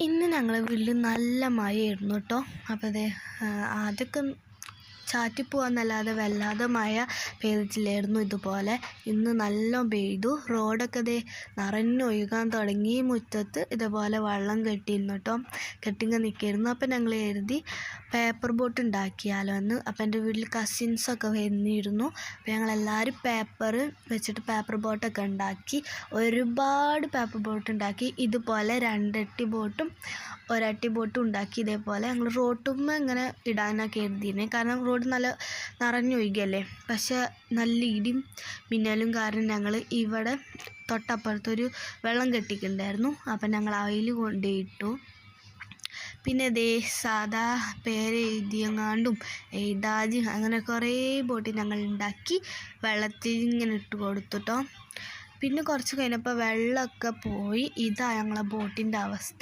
ഇന്ന് ഞങ്ങളെ വീട്ടിൽ നല്ല മഴയായിരുന്നു കേട്ടോ. അപ്പോൾ അതെ ആദ്യമൊക്കെ ചാറ്റിപ്പോവാന്നല്ലാതെ വല്ലാതെ മഴ പെയ്തിട്ടില്ലായിരുന്നു. ഇതുപോലെ ഇന്ന് നല്ല പെയ്തു. റോഡൊക്കെ ദേ നിറഞ്ഞൊഴുകാൻ തുടങ്ങി. മുറ്റത്ത് ഇതുപോലെ വെള്ളം കെട്ടിയിരുന്നു കേട്ടോ. കെട്ടിങ്ങ് നിൽക്കായിരുന്നു. അപ്പം ഞങ്ങൾ കരുതി പേപ്പർ ബോട്ട് ഉണ്ടാക്കിയാലോ എന്ന്. അപ്പം എൻ്റെ വീട്ടിൽ കസിൻസൊക്കെ വന്നിരുന്നു. അപ്പോൾ ഞങ്ങളെല്ലാവരും പേപ്പർ വെച്ചിട്ട് പേപ്പർ ബോട്ടൊക്കെ ഉണ്ടാക്കി. ഒരുപാട് പേപ്പർ ബോട്ട് ഉണ്ടാക്കി. ഇതുപോലെ 2 അട്ടി ബോട്ടും 1 അട്ടി ബോട്ടും ഉണ്ടാക്കി. ഇതേപോലെ ഞങ്ങൾ റോട്ടുമ്മ ഇങ്ങനെ ഇടാനൊക്കെ കരുതിയിരുന്നത്. കാരണം റോഡ് നല്ല നിറഞ്ഞൊഴുകല്ലേ. പക്ഷെ നല്ല ഇടിയും മിന്നലും കാരണം ഞങ്ങൾ ഇവിടെ തൊട്ടപ്പുറത്തൊരു വെള്ളം കെട്ടിയിട്ടുണ്ടായിരുന്നു. അപ്പം ഞങ്ങൾ അതിൽ കൊണ്ടുപോയിട്ടു. പിന്നെ ദേ സാധാ പേര് എഴുതിയങ്ങാണ്ടും എഴുതാജും അങ്ങനെ കുറേ ബോട്ട് ഞങ്ങൾ ഉണ്ടാക്കി വെള്ളത്തിൽ ഇങ്ങനെ ഇട്ട് കൊടുത്തുട്ടോ. പിന്നെ കുറച്ച് കഴിഞ്ഞപ്പോൾ വെള്ളമൊക്കെ പോയി. ഇതാ ഞങ്ങളെ ബോട്ടിൻ്റെ അവസ്ഥ.